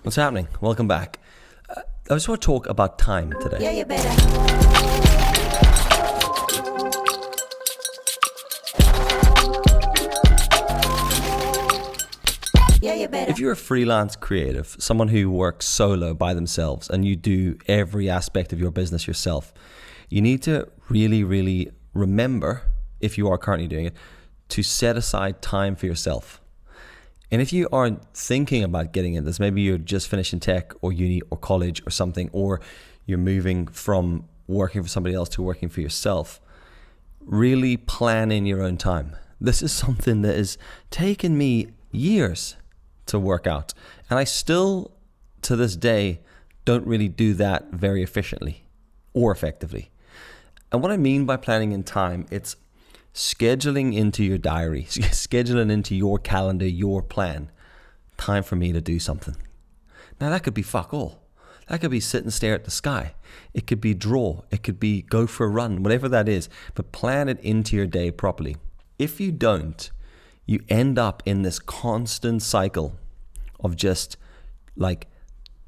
What's happening? Welcome back. I just want to talk about time today. Yeah, you better. If you're a freelance creative, someone who works solo by themselves and you do every aspect of your business yourself, you need to really, really remember, if you are currently doing it, to set aside time for yourself. And if you aren't thinking about getting into this, maybe you're just finishing tech or uni or college or something, or you're moving from working for somebody else to working for yourself, really plan in your own time. This is something that has taken me years to work out. And I still, to this day, don't really do that very efficiently or effectively. And what I mean by planning in time, it's scheduling into your diary, scheduling into your calendar, your plan, time for me to do something. Now that could be fuck all. That could be sit and stare at the sky. It could be draw. It could be go for a run, whatever that is. But plan it into your day properly. If you don't, you end up in this constant cycle of just like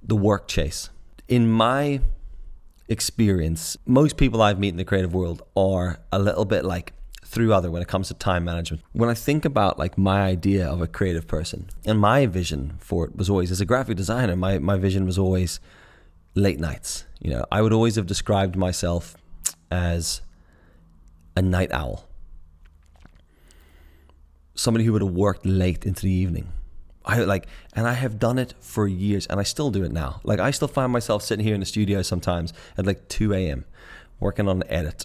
the work chase. In my experience, most people I've met in the creative world are a little bit like through other when it comes to time management. When I think about like my idea of a creative person, and my vision for it was always, as a graphic designer, my vision was always late nights. You know, I would always have described myself as a night owl. Somebody who would have worked late into the evening. And I have done it for years, and I still do it now. Like, I still find myself sitting here in the studio sometimes at like 2 a.m. working on an edit,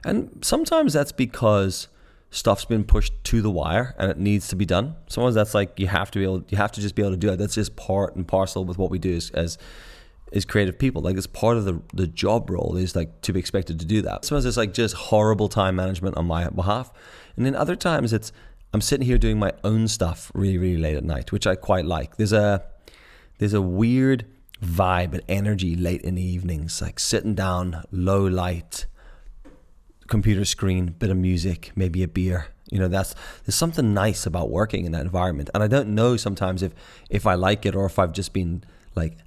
and sometimes that's because stuff's been pushed to the wire and it needs to be done. Sometimes that's like you have to just be able to do it. That's just part and parcel with what we do as creative people. Like, it's part of the job role is like to be expected to do that. Sometimes it's like just horrible time management on my behalf, and then other times I'm sitting here doing my own stuff really, really late at night, which I quite like. There's a weird vibe and energy late in the evenings, like sitting down, low light, computer screen, bit of music, maybe a beer. You know, there's something nice about working in that environment. And I don't know sometimes if I like it or if I've just been like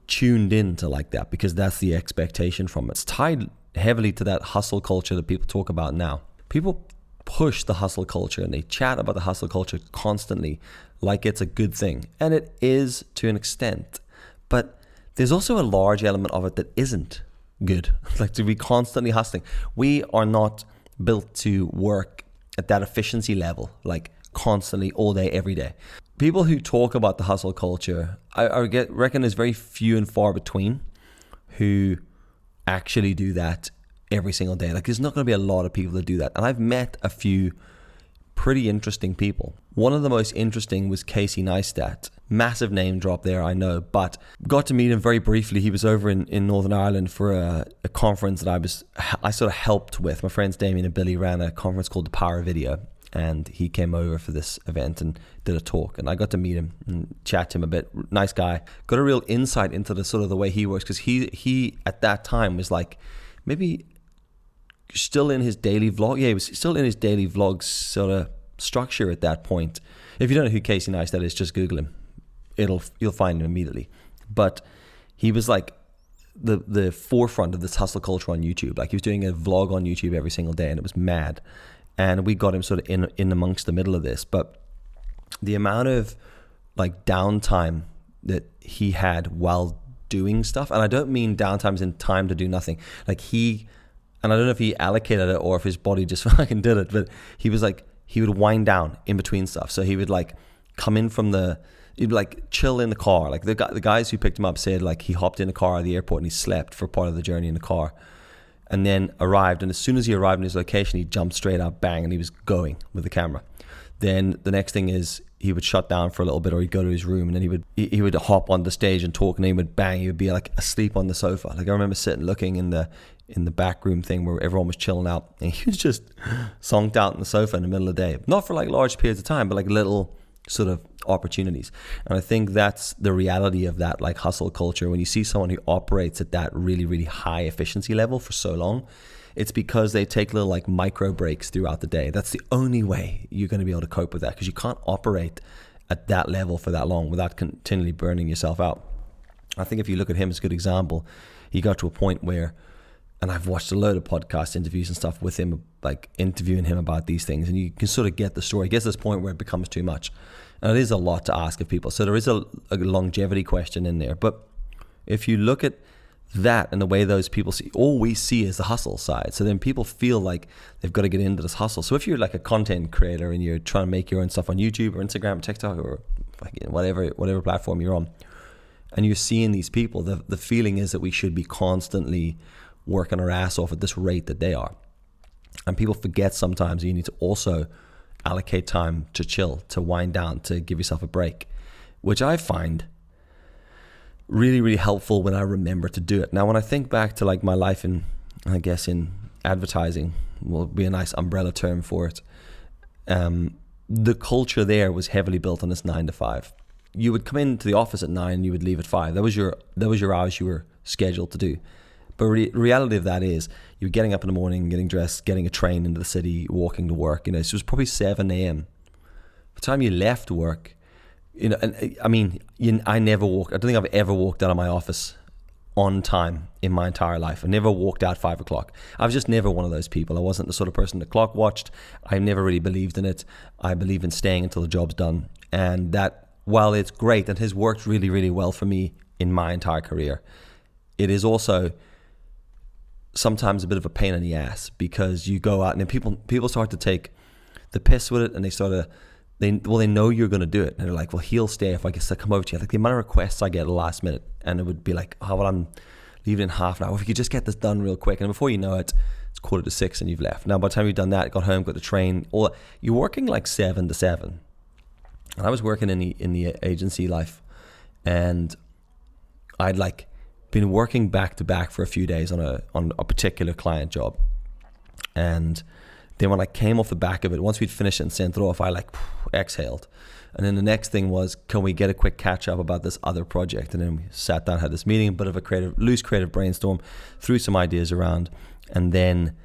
tuned in to like that, because that's the expectation from it. It's tied heavily to that hustle culture that people talk about now. People push the hustle culture and they chat about the hustle culture constantly like it's a good thing. And it is to an extent. But there's also a large element of it that isn't good. Like, to be constantly hustling. We are not built to work at that efficiency level, like constantly all day, every day. People who talk about the hustle culture, I reckon there's very few and far between who actually do that every single day. Like, there's not going to be a lot of people that do that. And I've met a few pretty interesting people. One of the most interesting was Casey Neistat. Massive name drop there, I know, but got to meet him very briefly. He was over in Northern Ireland for a conference that I sort of helped with. My friends Damien and Billy ran a conference called The Power of Video, and he came over for this event and did a talk, and I got to meet him and chat to him a bit. Nice guy. Got a real insight into the sort of the way he works, because he at that time was like maybe still in his daily vlog. Yeah, he was still in his daily vlog sort of structure at that point. If you don't know who Casey Neistat is, just Google him. You'll find him immediately. But he was like the forefront of this hustle culture on YouTube. Like, he was doing a vlog on YouTube every single day, and it was mad. And we got him sort of in amongst the middle of this. But the amount of like downtime that he had while doing stuff, and I don't mean downtimes in time to do nothing. Like, and I don't know if he allocated it or if his body just fucking did it, but he was like, he would wind down in between stuff. So he would like come in he'd like chill in the car. Like, the guys who picked him up said like he hopped in the car at the airport and he slept for part of the journey in the car, and then arrived. And as soon as he arrived in his location, he jumped straight up, bang, and he was going with the camera. Then the next thing is he would shut down for a little bit, or he'd go to his room, and then he would hop on the stage and talk, and then he would bang, he would be like asleep on the sofa. Like, I remember sitting looking in the back room thing where everyone was chilling out, and he was just zonked out on the sofa in the middle of the day. Not for like large periods of time, but like little sort of opportunities. And I think that's the reality of that like hustle culture. When you see someone who operates at that really, really high efficiency level for so long, it's because they take little like micro breaks throughout the day. That's the only way you're going to be able to cope with that, because you can't operate at that level for that long without continually burning yourself out. I think if you look at him as a good example, he got to a point where, and I've watched a load of podcast interviews and stuff with him, like interviewing him about these things, and you can sort of get the story. It gets to this point where it becomes too much. And it is a lot to ask of people. So there is a longevity question in there. But if you look at that and the way those people see, all we see is the hustle side. So then people feel like they've got to get into this hustle. So if you're like a content creator and you're trying to make your own stuff on YouTube or Instagram or TikTok or whatever platform you're on, and you're seeing these people, the feeling is that we should be constantly working our ass off at this rate that they are. And people forget sometimes you need to also allocate time to chill, to wind down, to give yourself a break, which I find really, really helpful when I remember to do it. Now, when I think back to like my life in, I guess in advertising, will be a nice umbrella term for it. The culture there was heavily built on this 9 to 5. You would come into the office at 9, you would leave at 5. That was your hours you were scheduled to do. But reality of that is you're getting up in the morning, getting dressed, getting a train into the city, walking to work. So it was probably 7 a.m. By the time you left work, and I mean, I never walked. I don't think I've ever walked out of my office on time in my entire life. I never walked out 5 o'clock. I was just never one of those people. I wasn't the sort of person that clock watched. I never really believed in it. I believe in staying until the job's done. And that, while it's great and has worked really, really well for me in my entire career, it is also sometimes a bit of a pain in the ass, because you go out and then people start to take the piss with it, and they know you're going to do it, and they're like, well, he'll stay if I guess I come over to you. Like the amount of requests I get at the last minute, and it would be like, oh, well, I'm leaving in half an hour. If you could just get this done real quick, and before you know it, it's 5:45 and you've left. Now, by the time you've done that, got home, got the train, you're working like 7 to 7. And I was working in the agency life, and I'd like been working back to back for a few days on a particular client job. And then when I came off the back of it, once we'd finished it and sent it off, I like exhaled. And then the next thing was, can we get a quick catch up about this other project? And then we sat down, had this meeting, a bit of a loose creative brainstorm, threw some ideas around. And then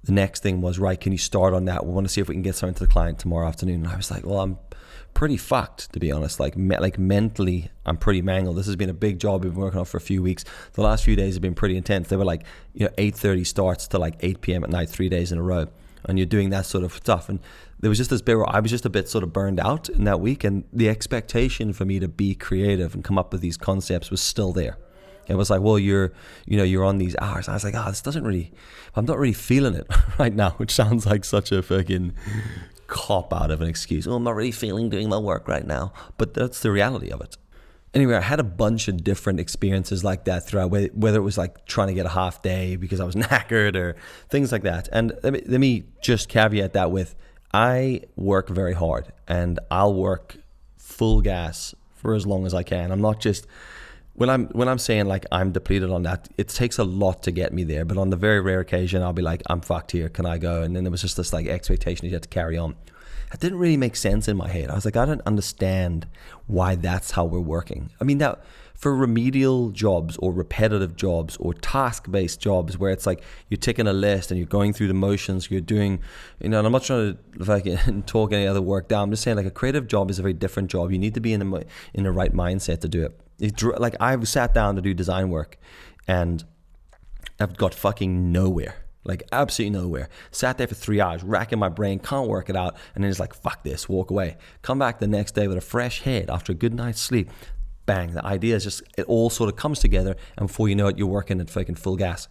the next thing was, right, can you start on that? We want to see if we can get something to the client tomorrow afternoon. And I was like, well, I'm pretty fucked, to be honest. Like mentally, I'm pretty mangled. This has been a big job we've been working on for a few weeks. The last few days have been pretty intense. They were like, 8:30 starts to like 8 p.m. at night, 3 days in a row. And you're doing that sort of stuff. And there was just this bit where I was just a bit sort of burned out in that week. And the expectation for me to be creative and come up with these concepts was still there. It was like, well, you're on these hours. I was like, I'm not really feeling it right now, which sounds like such a fucking cop out of an excuse. Well, I'm not really feeling doing my work right now. But that's the reality of it. Anyway, I had a bunch of different experiences like that throughout, whether it was like trying to get a half day because I was knackered or things like that. And let me just caveat that with, I work very hard and I'll work full gas for as long as I can. I'm not just, when I'm saying like I'm depleted on that, it takes a lot to get me there. But on the very rare occasion, I'll be like, I'm fucked here, can I go? And then there was just this like expectation you had to carry on. It didn't really make sense in my head. I was like, I don't understand why that's how we're working. I mean, that for remedial jobs or repetitive jobs or task-based jobs where it's like you're ticking a list and you're going through the motions, you're doing, and I'm not trying to like talk any other work down. I'm just saying like a creative job is a very different job. You need to be in the right mindset to do it. Like I've sat down to do design work and I've got fucking nowhere. Like absolutely nowhere. Sat there for 3 hours, racking my brain, can't work it out, and then it's like, fuck this, walk away. Come back the next day with a fresh head after a good night's sleep. Bang, the idea is just, it all sort of comes together, and before you know it, you're working at fucking full gas.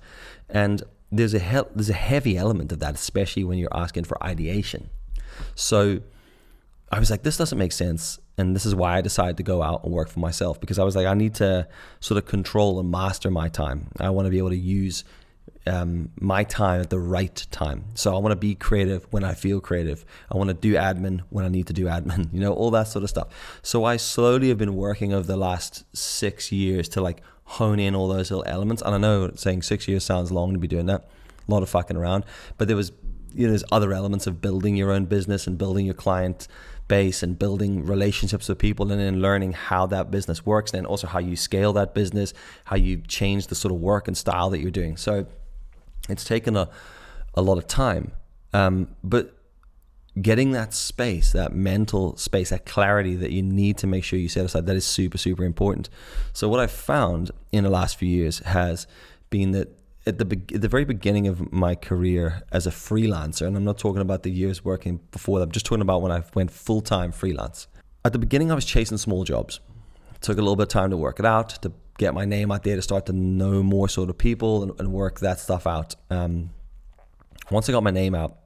And there's a heavy element of that, especially when you're asking for ideation. So I was like, this doesn't make sense. And this is why I decided to go out and work for myself, because I was like, I need to sort of control and master my time. I want to be able to use my time at the right time. So I want to be creative when I feel creative. I want to do admin when I need to do admin, all that sort of stuff. So I slowly have been working over the last 6 years to like hone in all those little elements. And I know saying 6 years sounds long to be doing that, a lot of fucking around, but there was, there's other elements of building your own business and building your client base and building relationships with people, and then learning how that business works, and then also how you scale that business, how you change the sort of work and style that you're doing. So it's taken a lot of time. But getting that space, that mental space, that clarity that you need to make sure you set aside, that is super, super important. So what I've found in the last few years has been that at the very beginning of my career as a freelancer, and I'm not talking about the years working before that, I'm just talking about when I went full-time freelance. At the beginning, I was chasing small jobs. It took a little bit of time to work it out, to get my name out there, to start to know more sort of people and work that stuff out. Once I got my name out,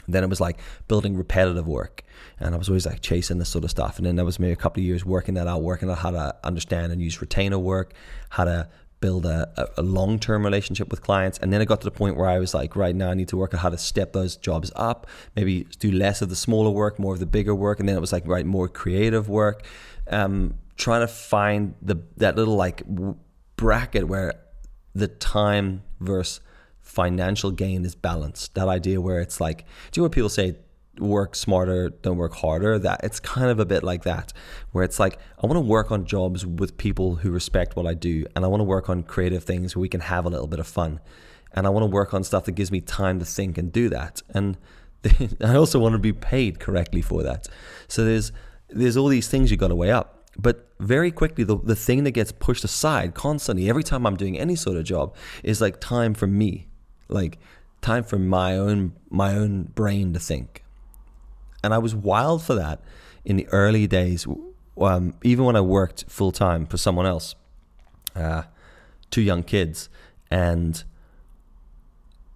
then it was like building repetitive work, and I was always like chasing this sort of stuff. And then there was maybe a couple of years working out how to understand and use retainer work, how to build a long-term relationship with clients. And then it got to the point where I was like, right now I need to work out how to step those jobs up, maybe do less of the smaller work, more of the bigger work. And then it was like, right, more creative work, trying to find that little like bracket where the time versus financial gain is balanced. That idea where it's like, do you know what people say, work smarter, don't work harder? That it's kind of a bit like that, where it's like, I want to work on jobs with people who respect what I do, and I want to work on creative things where we can have a little bit of fun, and I want to work on stuff that gives me time to think and do that, and I also want to be paid correctly for that. So there's all these things you got to weigh up. But very quickly, the thing that gets pushed aside constantly every time I'm doing any sort of job is like time for me, like time for my own brain to think. And I was wild for that in the early days, even when I worked full time for someone else, 2 young kids. And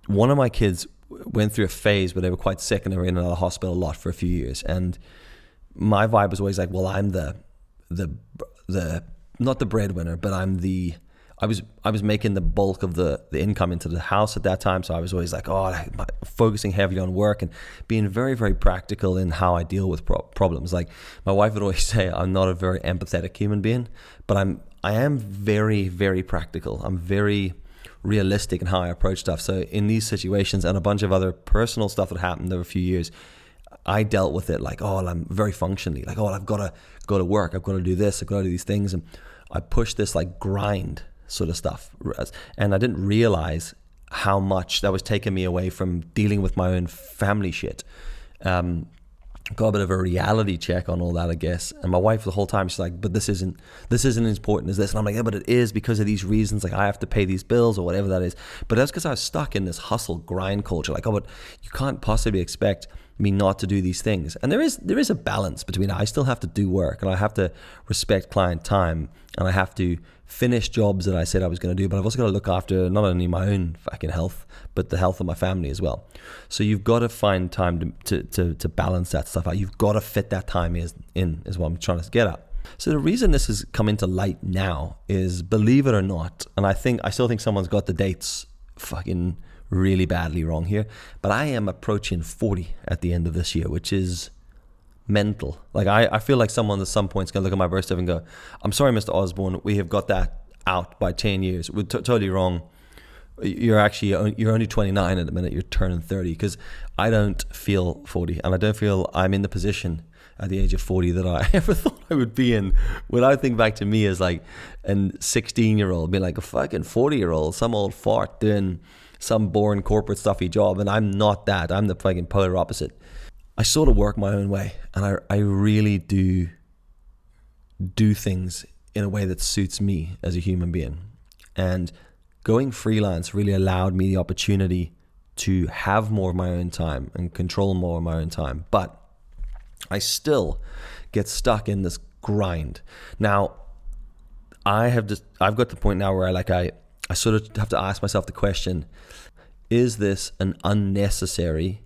one of my kids went through a phase where they were quite sick and they were in and out of the hospital a lot for a few years. And my vibe was always like, well, I'm the not the breadwinner, but I was making the bulk of the income into the house at that time. So I was always like, focusing heavily on work and being very, very practical in how I deal with problems. Like my wife would always say, I'm not a very empathetic human being, but I am very, very practical. I'm very realistic in how I approach stuff. So in these situations and a bunch of other personal stuff that happened over a few years, I dealt with it like, I'm very functionally like, I've got to go to work. I've got to do this. I've got to do these things. And I pushed this like grind sort of stuff. And I didn't realize how much that was taking me away from dealing with my own family shit. Got a bit of a reality check on all that, I guess. And my wife the whole time, she's like, but this isn't as important as this. And I'm like, yeah, but it is because of these reasons. Like I have to pay these bills or whatever that is. But that's because I was stuck in this hustle grind culture. Like, but you can't possibly expect me not to do these things. And there is a balance between I still have to do work and I have to respect client time and I have to finish jobs that I said I was going to do, but I've also got to look after not only my own fucking health, but the health of my family as well. So you've got to find time to balance that stuff out. You've got to fit that time in is what I'm trying to get at. So the reason this has come into light now is, believe it or not, and I still think someone's got the dates fucking really badly wrong here, but I am approaching 40 at the end of this year, which is mental. Like I feel like someone at some point is going to look at my birth certificate and go, I'm sorry, Mr. Osborne, we have got that out by 10 years. We're totally wrong. You're only 29 at the minute. You're turning 30, because I don't feel 40, and I don't feel I'm in the position at the age of 40 that I ever thought I would be in. When I think back to me as like a 16-year-old, being like a fucking 40-year-old, some old fart doing some boring corporate stuffy job, and I'm not that. I'm the fucking polar opposite. I sort of work my own way, and I really do things in a way that suits me as a human being. And going freelance really allowed me the opportunity to have more of my own time and control more of my own time. But I still get stuck in this grind. Now, I've got to the point now where I sort of have to ask myself the question, is this an unnecessary,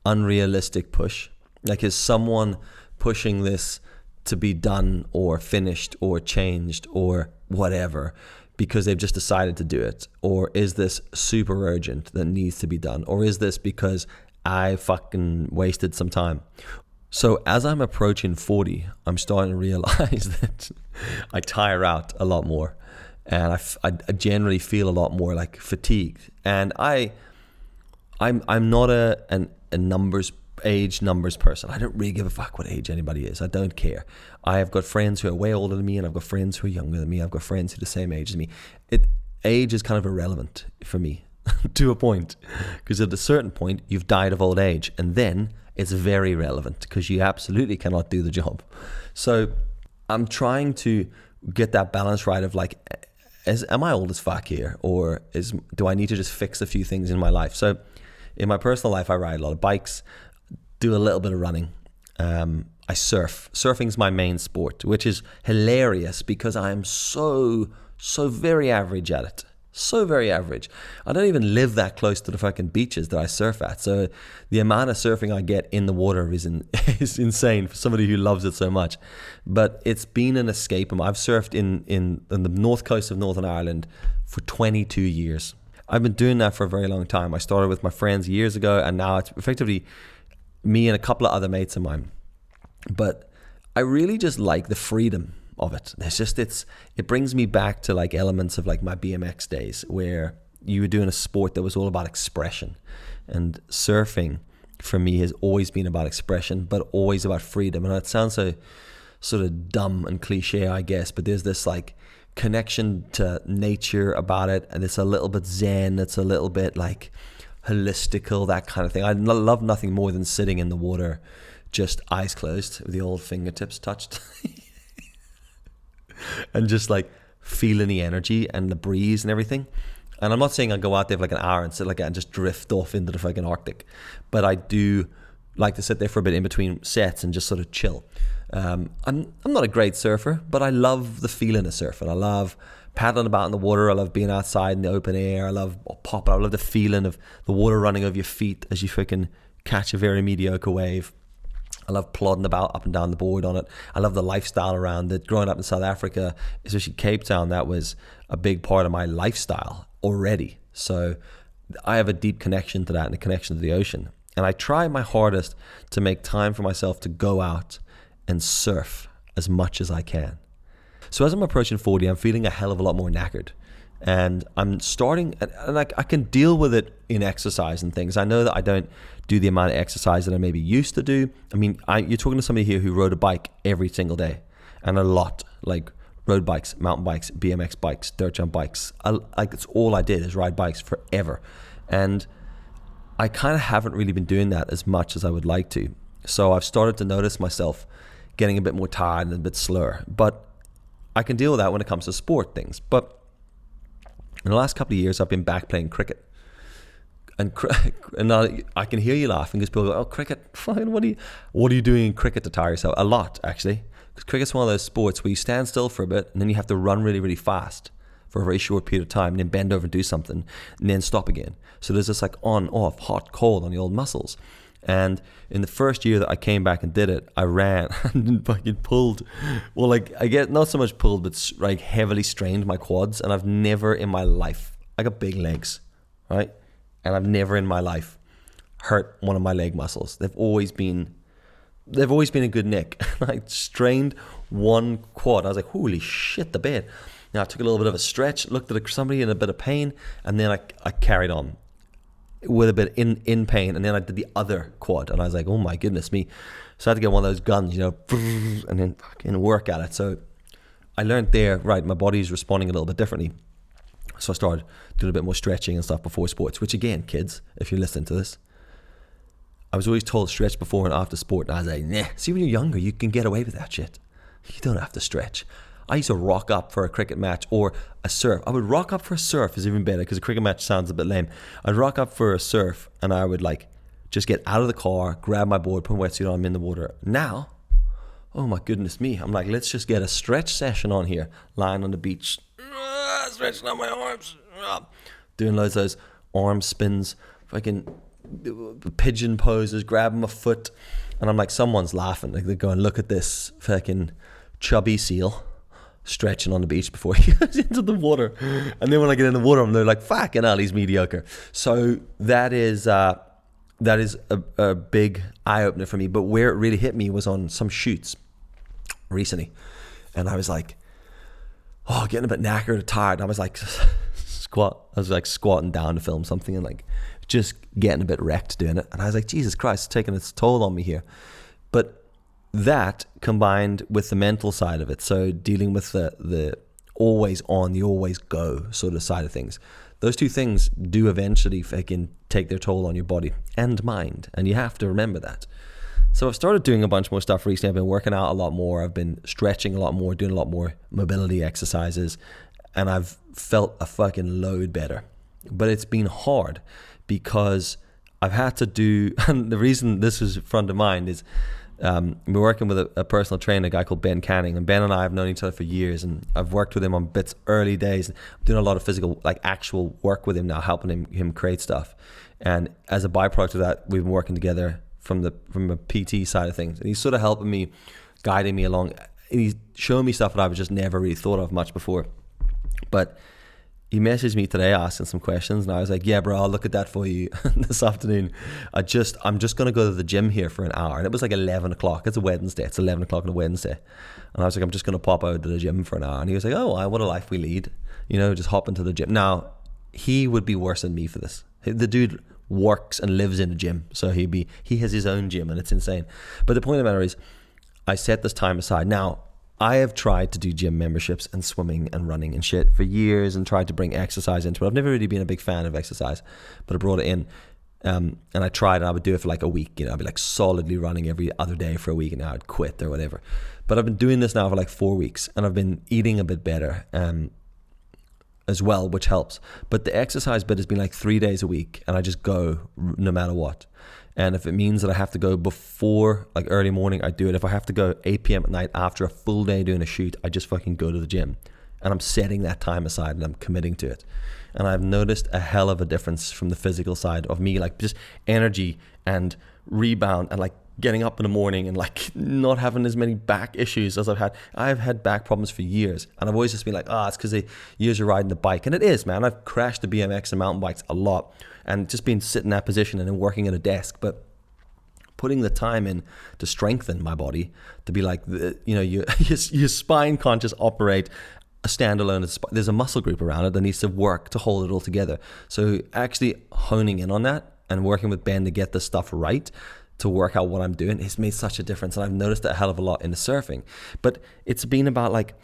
unrealistic push? Like, is someone pushing this to be done or finished or changed or whatever because they've just decided to do it? Or is this super urgent that needs to be done? Or is this because I fucking wasted some time? So as I'm approaching 40, I'm starting to realize that I tire out a lot more, and I generally feel a lot more like fatigued. And I'm not a age numbers person. I don't really give a fuck what age anybody is. I don't care. I have got friends who are way older than me, and I've got friends who are younger than me. I've got friends who are the same age as me. Age is kind of irrelevant for me to a point, because at a certain point you've died of old age, and then it's very relevant because you absolutely cannot do the job. So I'm trying to get that balance right of like, am I old as fuck here, or do I need to just fix a few things in my life? So in my personal life, I ride a lot of bikes, do a little bit of running. I surf. Surfing's my main sport, which is hilarious because I am so very average at it. So very average. I don't even live that close to the fucking beaches that I surf at. So the amount of surfing I get in the water is insane for somebody who loves it so much. But it's been an escape. I've surfed in the north coast of Northern Ireland for 22 years. I've been doing that for a very long time. I started with my friends years ago, and now it's effectively me and a couple of other mates of mine. But I really just like the freedom of it. It brings me back to like elements of like my BMX days where you were doing a sport that was all about expression. And surfing for me has always been about expression, but always about freedom. And it sounds so sort of dumb and cliche, I guess, but there's this like connection to nature about it, and it's a little bit zen, it's a little bit like holistical, that kind of thing. I love nothing more than sitting in the water, just eyes closed with the old fingertips touched and just like feeling the energy and the breeze and everything. And I'm not saying I go out there for like an hour and sit like and just drift off into the fucking Arctic, but I do like to sit there for a bit in between sets and just sort of chill. I'm not a great surfer, but I love the feeling of surfing. I love paddling about in the water. I love being outside in the open air. I love popping. I love the feeling of the water running over your feet as you fucking catch a very mediocre wave. I love plodding about up and down the board on it. I love the lifestyle around it. Growing up in South Africa, especially Cape Town, that was a big part of my lifestyle already. So I have a deep connection to that and a connection to the ocean. And I try my hardest to make time for myself to go out and surf as much as I can. So as I'm approaching 40, I'm feeling a hell of a lot more knackered. And I'm starting, and I can deal with it in exercise and things. I know that I don't do the amount of exercise that I maybe used to do. I mean, you're talking to somebody here who rode a bike every single day, and a lot, like road bikes, mountain bikes, BMX bikes, dirt jump bikes. Like it's all I did is ride bikes forever. And I kind of haven't really been doing that as much as I would like to. So I've started to notice myself getting a bit more tired and a bit slower. But I can deal with that when it comes to sport things. But in the last couple of years, I've been back playing cricket. And I can hear you laughing because people go, oh, cricket, fine, what are you doing in cricket to tire yourself? A lot, actually. Because cricket's one of those sports where you stand still for a bit and then you have to run really, really fast for a very short period of time and then bend over and do something and then stop again. So there's this like on, off, hot, cold on the old muscles. And in the first year that I came back and did it, I ran and fucking pulled. Well, like I get not so much pulled, but like heavily strained my quads. And I've never in my life, I got big legs, right? And I've never in my life hurt one of my leg muscles. They've always been a good nick. I strained one quad. I was like, holy shit, the bed. Now I took a little bit of a stretch, looked at somebody in a bit of pain, and then I carried on with a bit in pain, and then I did the other quad, and I was like, oh my goodness me. So I had to get one of those guns, and then fucking work at it. So I learned there, right, my body's responding a little bit differently. So I started doing a bit more stretching and stuff before sports, which again, kids, if you're listening to this, I was always told stretch before and after sport, and I was like, nah. See, when you're younger, you can get away with that shit. You don't have to stretch. I used to rock up for a cricket match or a surf. I would rock up for a surf is even better because a cricket match sounds a bit lame. I'd rock up for a surf and I would like just get out of the car, grab my board, put my wetsuit on, I'm in the water. Now, oh my goodness me, I'm like, let's just get a stretch session on here, lying on the beach, stretching out my arms, doing loads of those arm spins, fucking pigeon poses, grabbing my foot. And I'm like, someone's laughing. Like they're going, look at this fucking chubby seal stretching on the beach before he goes into the water. And then when I get in the water, they're like, fucking hell, he's mediocre. So that is a big eye-opener for me. But where it really hit me was on some shoots recently. And I was like, oh, getting a bit knackered, tired. I was like, squatting down to film something and like just getting a bit wrecked doing it. And I was like, Jesus Christ, it's taking its toll on me here. But that combined with the mental side of it, so dealing with the always on, the always go sort of side of things. Those two things do eventually fucking take their toll on your body and mind, and you have to remember that. So I've started doing a bunch more stuff recently. I've been working out a lot more. I've been stretching a lot more, doing a lot more mobility exercises, and I've felt a fucking load better. But it's been hard because I've had to do, and the reason this is front of mind is we're working with a personal trainer, a guy called Ben Canning, and Ben and I have known each other for years, and I've worked with him on bits early days. I'm doing a lot of physical, like actual work with him now, helping him create stuff. And as a byproduct of that, we've been working together from a PT side of things. And he's sort of helping me, guiding me along. And he's showing me stuff that I've just never really thought of much before. But he messaged me today asking some questions, and I was like, yeah, bro, I'll look at that for you this afternoon. I'm just going to go to the gym here for an hour. And it was like 11 o'clock. It's a Wednesday. It's 11 o'clock on a Wednesday. And I was like, I'm just going to pop out to the gym for an hour. And he was like, oh, what a life we lead. Just hop into the gym. Now, he would be worse than me for this. The dude works and lives in a gym. So he has his own gym, and it's insane. But the point of the matter is, I set this time aside. Now, I have tried to do gym memberships and swimming and running and shit for years and tried to bring exercise into it. I've never really been a big fan of exercise, but I brought it in. And I tried, and I would do it for like a week. I'd be like solidly running every other day for a week, and now I'd quit or whatever. But I've been doing this now for like 4 weeks, and I've been eating a bit better as well, which helps. But the exercise bit has been like 3 days a week, and I just go no matter what. And if it means that I have to go before, like early morning, I do it. If I have to go 8 p.m. at night after a full day doing a shoot, I just fucking go to the gym. And I'm setting that time aside, and I'm committing to it. And I've noticed a hell of a difference from the physical side of me, like just energy and rebound and like getting up in the morning and like not having as many back issues as I've had. I've had back problems for years, and I've always just been like, it's because of years of riding the bike. And it is, man. I've crashed the BMX and mountain bikes a lot, and just been sitting in that position and then working at a desk. But putting the time in to strengthen my body, to be like, your spine can't just operate a standalone. There's a muscle group around it that needs to work to hold it all together. So actually honing in on that and working with Ben to get the stuff right, to work out what I'm doing, has made such a difference. And I've noticed it a hell of a lot in the surfing. But it's been about like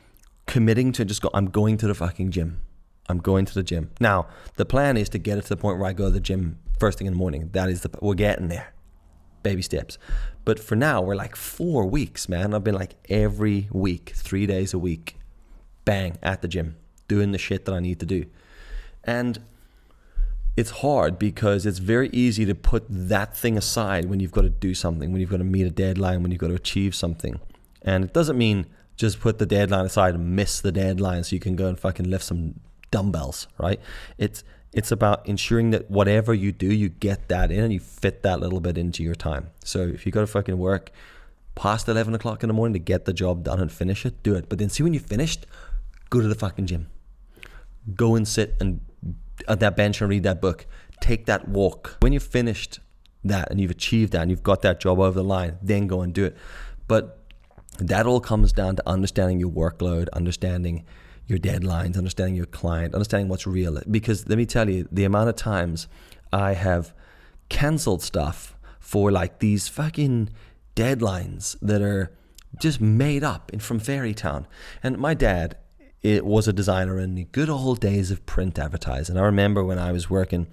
committing to I'm going to the fucking gym. I'm going to the gym. Now, the plan is to get it to the point where I go to the gym first thing in the morning. We're getting there. Baby steps. But for now, we're like 4 weeks, man. I've been like every week, 3 days a week, bang, at the gym, doing the shit that I need to do. And it's hard because it's very easy to put that thing aside when you've got to do something, when you've got to meet a deadline, when you've got to achieve something. And it doesn't mean just put the deadline aside and miss the deadline so you can go and fucking lift some dumbbells, right? It's about ensuring that whatever you do, you get that in and you fit that little bit into your time. So if you got to fucking work past 11 o'clock in the morning to get the job done and finish it, do it. But then see, when you're finished, go to the fucking gym. Go and sit and at that bench and read that book. Take that walk. When you've finished that and you've achieved that and you've got that job over the line, then go and do it. But that all comes down to understanding your workload, understanding your deadlines, understanding your client, understanding what's real. Because let me tell you, the amount of times I have canceled stuff for like these fucking deadlines that are just made up from fairy town. And my dad, it was a designer in the good old days of print advertising. I remember when I was working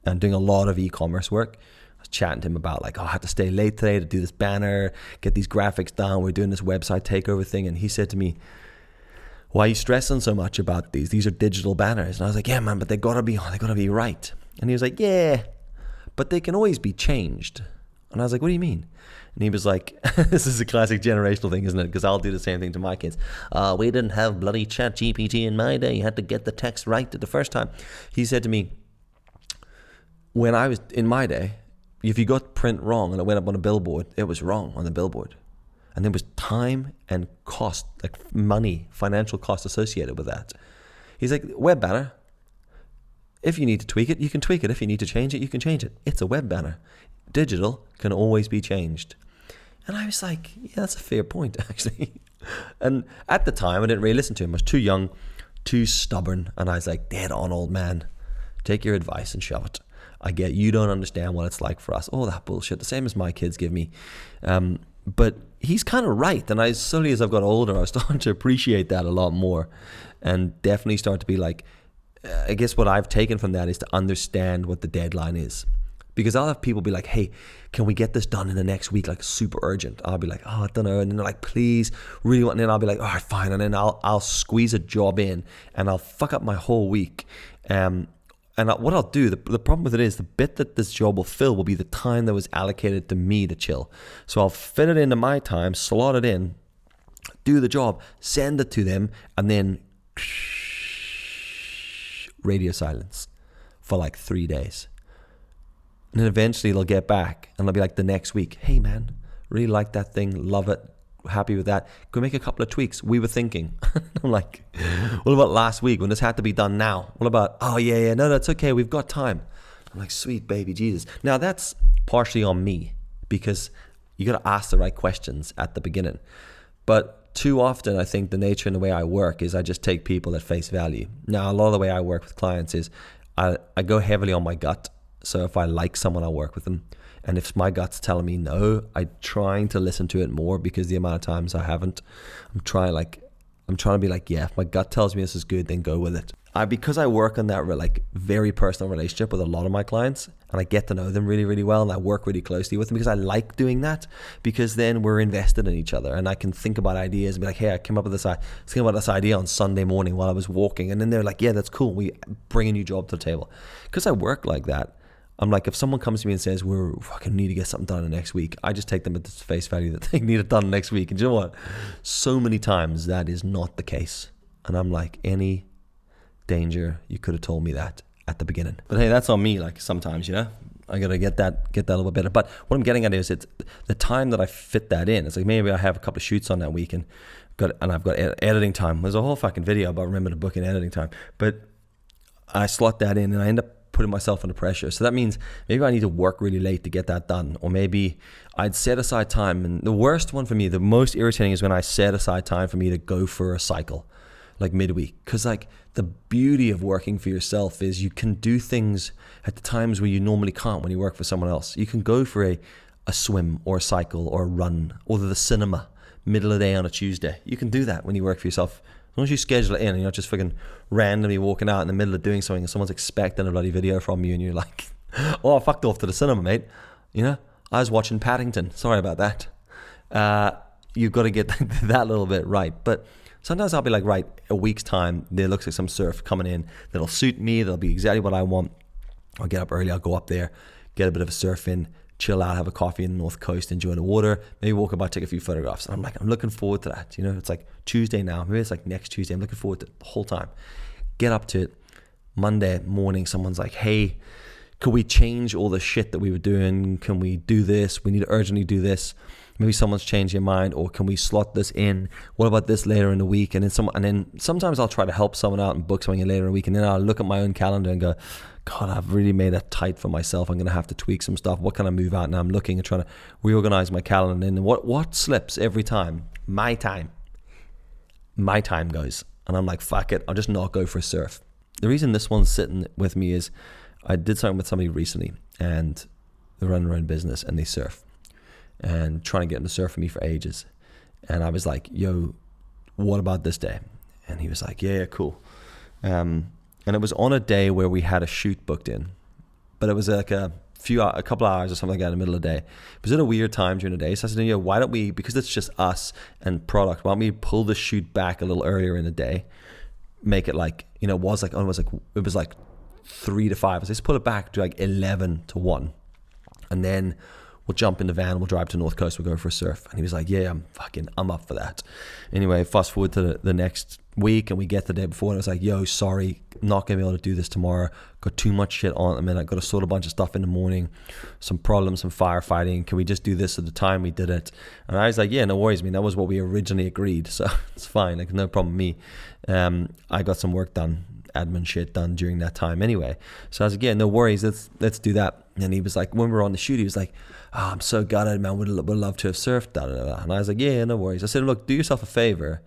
and doing a lot of e-commerce work, I was chatting to him about like, I had to stay late today to do this banner, get these graphics done. We're doing this website takeover thing. And he said to me, why are you stressing so much about these? These are digital banners. And I was like, yeah, man, but they gotta be right. And he was like, yeah, but they can always be changed. And I was like, what do you mean? And he was like, this is a classic generational thing, isn't it? Because I'll do the same thing to my kids. We didn't have bloody chat GPT in my day. You had to get the text right the first time. He said to me, when I was in my day, if you got print wrong and it went up on a billboard, it was wrong on the billboard. And there was time and cost, like money, financial cost associated with that. He's like, web banner, if you need to tweak it, you can tweak it. If you need to change it, you can change it. It's a web banner. Digital can always be changed. And I was like, yeah, that's a fair point, actually. And at the time, I didn't really listen to him. I was too young, too stubborn. And I was like, dead on, old man. Take your advice and shove it. I get you don't understand what it's like for us. All that bullshit, the same as my kids give me. But he's kind of right. And slowly as I've got older, I was starting to appreciate that a lot more. and definitely start to be like, I guess what I've taken from that is to understand what the deadline is. Because I'll have people be like, hey, can we get this done in the next week? Like super urgent. I'll be like, oh, I don't know. And then they're like, please, really want. And then I'll be like, all right, fine. And then I'll squeeze a job in and I'll fuck up my whole week. And what I'll do, the problem with it is the bit that this job will fill will be the time that was allocated to me to chill. So I'll fit it into my time, slot it in, do the job, send it to them, and then radio silence for like 3 days. And then eventually they'll get back and they'll be like the next week, hey man, really like that thing, love it, happy with that. Can we make a couple of tweaks? We were thinking. I'm like, what about last week when this had to be done now? What about, oh yeah, no, that's okay, we've got time. I'm like, sweet baby Jesus. Now that's partially on me because you got to ask the right questions at the beginning. But too often I think the nature and the way I work is I just take people at face value. Now a lot of the way I work with clients is I go heavily on my gut. So if I like someone, I'll work with them. And if my gut's telling me no, I'm trying to listen to it more because the amount of times I haven't, I'm trying to be like, yeah, if my gut tells me this is good, then go with it. Because I work on that like very personal relationship with a lot of my clients, and I get to know them really, really well, and I work really closely with them because I like doing that, because then we're invested in each other, and I can think about ideas and be like, hey, I came up with this idea on Sunday morning while I was walking, and then they're like, yeah, that's cool. We bring a new job to the table. Because I work like that. I'm like, if someone comes to me and says, we fucking need to get something done next week, I just take them at this face value that they need it done next week. And you know what? So many times that is not the case. And I'm like, any danger, you could have told me that at the beginning. But hey, that's on me. Like sometimes, you know, I got to get that a little bit better. But what I'm getting at is it's the time that I fit that in. It's like maybe I have a couple of shoots on that week and I've got editing time. There's a whole fucking video about remember to book in editing time. But I slot that in and I end up putting myself under pressure. So that means maybe I need to work really late to get that done, or maybe I'd set aside time. And the worst one for me, the most irritating, is when I set aside time for me to go for a cycle like midweek. Because like the beauty of working for yourself is you can do things at the times where you normally can't when you work for someone else. You can go for a swim or a cycle or a run or the cinema middle of the day on a Tuesday. You can do that when you work for yourself. As long as you schedule it in and you're not just fucking randomly walking out in the middle of doing something and someone's expecting a bloody video from you and you're like, oh, I fucked off to the cinema, mate. You know, I was watching Paddington. Sorry about that. You've got to get that little bit right. But sometimes I'll be like, right, a week's time, there looks like some surf coming in that'll suit me. That'll be exactly what I want. I'll get up early. I'll go up there, get a bit of a surf in, chill out, have a coffee in the North Coast, enjoy the water, maybe walk about, take a few photographs. And I'm looking forward to that. You know, it's like Tuesday now. Maybe it's like next Tuesday. I'm looking forward to it the whole time. Get up to it. Monday morning, someone's like, hey, could we change all the shit that we were doing? Can we do this? We need to urgently do this. Maybe someone's changed their mind, or can we slot this in? What about this later in the week? And then sometimes I'll try to help someone out and book something in later in the week. And then I'll look at my own calendar and go, God, I've really made it tight for myself. I'm going to have to tweak some stuff. What can I move out? Now I'm looking and trying to reorganize my calendar. And what slips every time? My time goes. And I'm like, fuck it. I'll just not go for a surf. The reason this one's sitting with me is I did something with somebody recently and they run their own business and they surf and trying to get them to surf for me for ages. And I was like, yo, what about this day? And he was like, yeah, cool. And it was on a day where we had a shoot booked in, but it was like a couple of hours or something like that in the middle of the day. It was at a weird time during the day. So I said, why don't we, because it's just us and product, why don't we pull the shoot back a little earlier in the day, make it like, it was like 3 to 5. So let's pull it back to like 11 to 1. And then we'll jump in the van, we'll drive to the North Coast, we'll go for a surf. And he was like, yeah, I'm up for that. Anyway, fast forward to the next week and we get the day before and I was like, yo, sorry, not gonna be able to do this tomorrow. Got too much shit on at the minute. Got to sort a bunch of stuff in the morning, some problems, some firefighting. Can we just do this at the time we did it? And I was like, yeah, no worries. I mean, that was what we originally agreed. So it's fine, like no problem with me. I got some work done, admin shit done during that time anyway. So I was like, yeah, no worries, let's do that. And he was like, when we were on the shoot, he was like, oh, I'm so gutted, man, would love to have surfed, da, da, da. And I was like, yeah, no worries. I said, look, do yourself a favor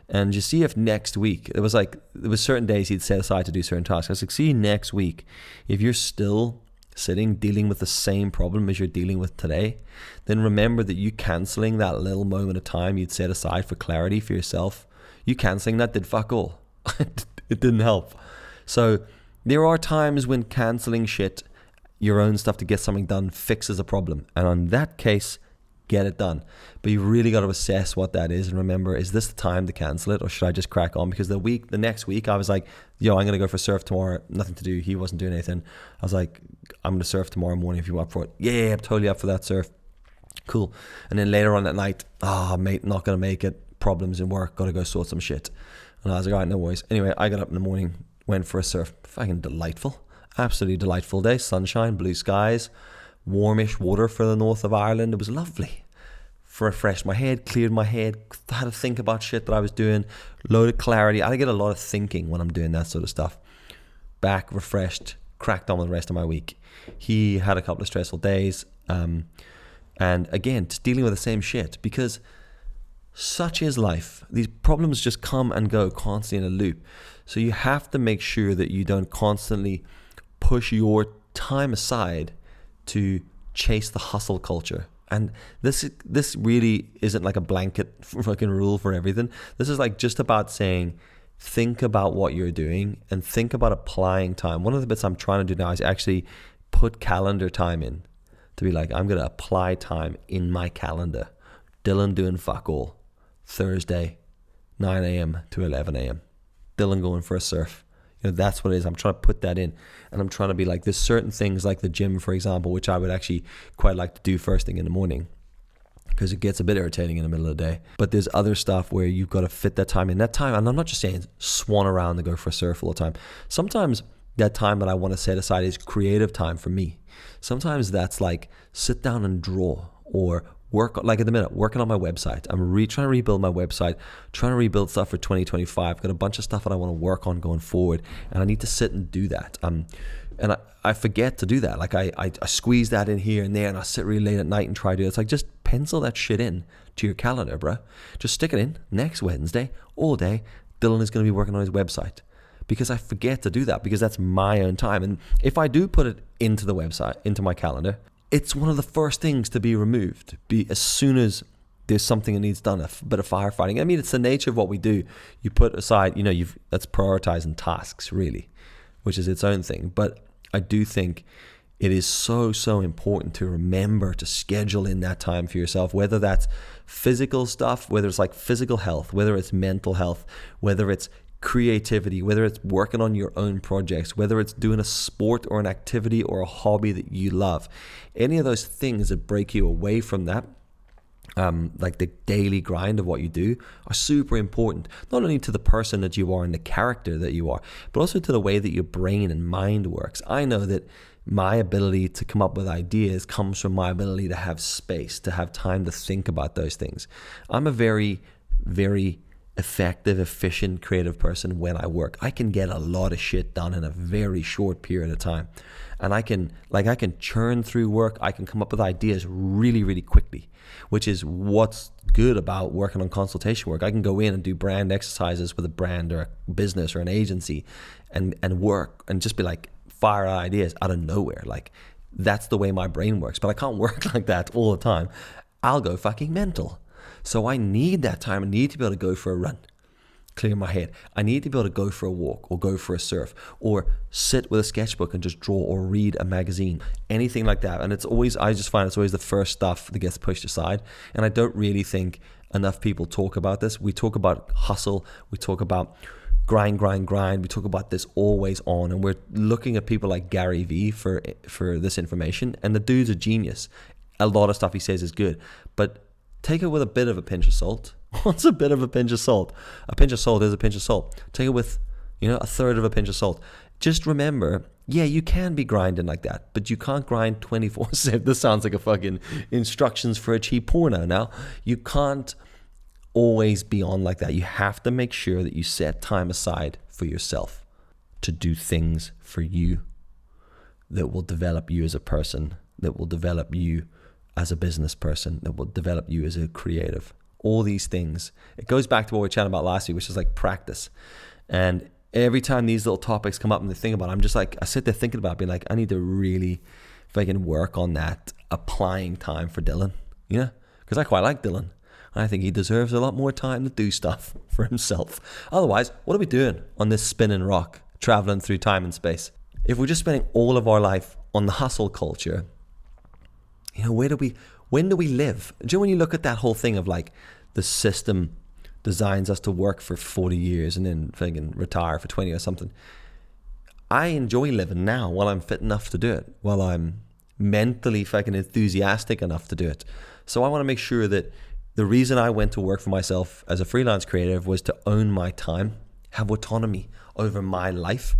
and just see if next week, there was certain days he'd set aside to do certain tasks. I was like, see next week, if you're still sitting dealing with the same problem as you're dealing with today, then remember that you cancelling that little moment of time you'd set aside for clarity for yourself, you cancelling that did fuck all. It didn't help. So there are times when canceling shit, your own stuff to get something done, fixes a problem. And on that case, get it done. But you really got to assess what that is and remember, is this the time to cancel it or should I just crack on? Because the next week I was like, yo, I'm going to go for surf tomorrow. Nothing to do. He wasn't doing anything. I was like, I'm going to surf tomorrow morning if you're up for it. Yeah, I'm totally up for that surf. Cool. And then later on that night, mate, not going to make it. Problems in work. Got to go sort some shit. And I was like, all right, no worries. Anyway, I got up in the morning, went for a surf. Fucking delightful. Absolutely delightful day. Sunshine, blue skies, warmish water for the north of Ireland. It was lovely. Refreshed my head, cleared my head, had to think about shit that I was doing, load of clarity. I get a lot of thinking when I'm doing that sort of stuff. Back, refreshed, cracked on with the rest of my week. He had a couple of stressful days. And again, just dealing with the same shit, because such is life. These problems just come and go constantly in a loop. So you have to make sure that you don't constantly push your time aside to chase the hustle culture. And this really isn't like a blanket fucking rule for everything. This is like just about saying, think about what you're doing and think about applying time. One of the bits I'm trying to do now is actually put calendar time in, to be like, I'm going to apply time in my calendar. Dylan doing fuck all. Thursday, 9 a.m. to 11 a.m. Dylan going for a surf. That's what it is. I'm trying to put that in, and I'm trying to be like, there's certain things like the gym, for example, which I would actually quite like to do first thing in the morning, because it gets a bit irritating in the middle of the day. But there's other stuff where you've got to fit that time in. That time, and I'm not just saying swan around to go for a surf all the time. Sometimes that time that I want to set aside is creative time for me. Sometimes that's like sit down and draw, or work, like at the minute, working on my website. I'm trying to rebuild my website, trying to rebuild stuff for 2025. Got a bunch of stuff that I want to work on going forward, and I need to sit and do that. And I forget to do that. Like I squeeze that in here and there, and I sit really late at night and try to do it. It's like, just pencil that shit in to your calendar, bro. Just stick it in. Next Wednesday, all day, Dylan is going to be working on his website. Because I forget to do that, because that's my own time. And if I do put it into the website, into my calendar, it's one of the first things to be removed. As soon as there's something that needs done, a bit of firefighting. I mean, it's the nature of what we do. You put aside, that's prioritizing tasks, really, which is its own thing. But I do think it is so, so important to remember to schedule in that time for yourself, whether that's physical stuff, whether it's like physical health, whether it's mental health, whether it's creativity, whether it's working on your own projects, whether it's doing a sport or an activity or a hobby that you love. Any of those things that break you away from that, like the daily grind of what you do, are super important, not only to the person that you are and the character that you are, but also to the way that your brain and mind works. I know that my ability to come up with ideas comes from my ability to have space, to have time to think about those things. I'm a very, very effective, efficient, creative person when I work. I can get a lot of shit done in a very short period of time. And I can churn through work. I can come up with ideas really, really quickly, which is what's good about working on consultation work. I can go in and do brand exercises with a brand or a business or an agency and work and just be like, fire ideas out of nowhere. Like, that's the way my brain works. But I can't work like that all the time. I'll go fucking mental. So I need that time. I need to be able to go for a run, clear my head. I need to be able to go for a walk or go for a surf or sit with a sketchbook and just draw or read a magazine, anything like that. And I just find it's always the first stuff that gets pushed aside. And I don't really think enough people talk about this. We talk about hustle. We talk about grind. We talk about this always on. And we're looking at people like Gary Vee for this information. And the dude's a genius. A lot of stuff he says is good. But take it with a bit of a pinch of salt. What's a bit of a pinch of salt? A pinch of salt is a pinch of salt. Take it with, a third of a pinch of salt. Just remember, yeah, you can be grinding like that, but you can't grind 24/7. This sounds like a fucking instructions for a cheap porno now. You can't always be on like that. You have to make sure that you set time aside for yourself to do things for you that will develop you as a person, that will develop you as a business person, that will develop you as a creative. All these things. It goes back to what we were chatting about last week, which is like practice. And every time these little topics come up and they think about it, I'm just like, I sit there thinking about it, being like, I need to really, if I can work on that, applying time for Dylan, because I quite like Dylan. I think he deserves a lot more time to do stuff for himself. Otherwise, what are we doing on this spinning rock, traveling through time and space? If we're just spending all of our life on the hustle culture, you know, when do we live? Do you know when you look at that whole thing of like the system designs us to work for 40 years and then fucking retire for 20 or something? I enjoy living now while I'm fit enough to do it, while I'm mentally fucking enthusiastic enough to do it. So I want to make sure that the reason I went to work for myself as a freelance creative was to own my time, have autonomy over my life.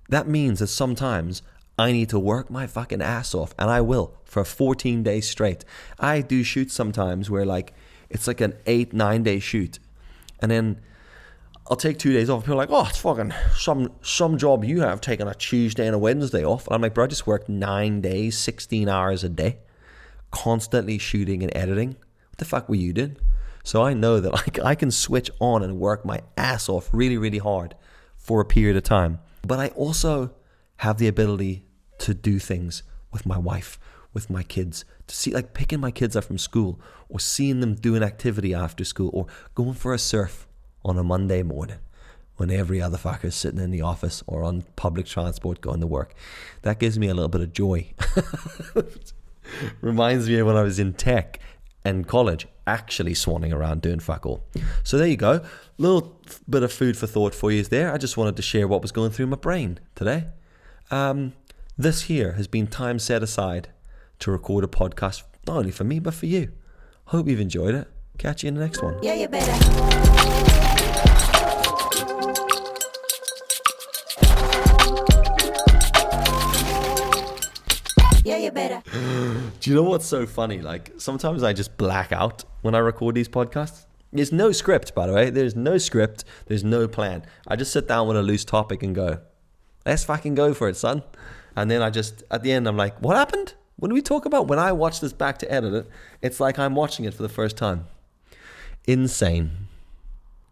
That means that sometimes I need to work my fucking ass off, and I will, for 14 days straight. I do shoots sometimes where like it's like an 8-9 day shoot, and then I'll take 2 days off. People are like, oh, it's fucking some job you have taking a Tuesday and a Wednesday off. And I'm like, bro, I just worked 9 days, 16 hours a day, constantly shooting and editing. What the fuck were you doing? So I know that like I can switch on and work my ass off really, really hard for a period of time. But I also have the ability to do things with my wife, with my kids, to see, like picking my kids up from school, or seeing them do an activity after school, or going for a surf on a Monday morning when every other fucker is sitting in the office or on public transport going to work. That gives me a little bit of joy. Reminds me of when I was in tech and college, actually swanning around doing fuck all. So there you go. Little bit of food for thought for you there. I just wanted to share what was going through my brain today. This here has been time set aside to record a podcast, not only for me, but for you. Hope you've enjoyed it. Catch you in the next one. Yeah, you better. Yeah, you better. Do you know what's so funny? Like, sometimes I just black out when I record these podcasts. There's no script, by the way. There's no script. There's no plan. I just sit down with a loose topic and go, let's fucking go for it, son. And then I just, at the end, I'm like, what happened? What did we talk about? When I watch this back to edit it, it's like I'm watching it for the first time. Insane.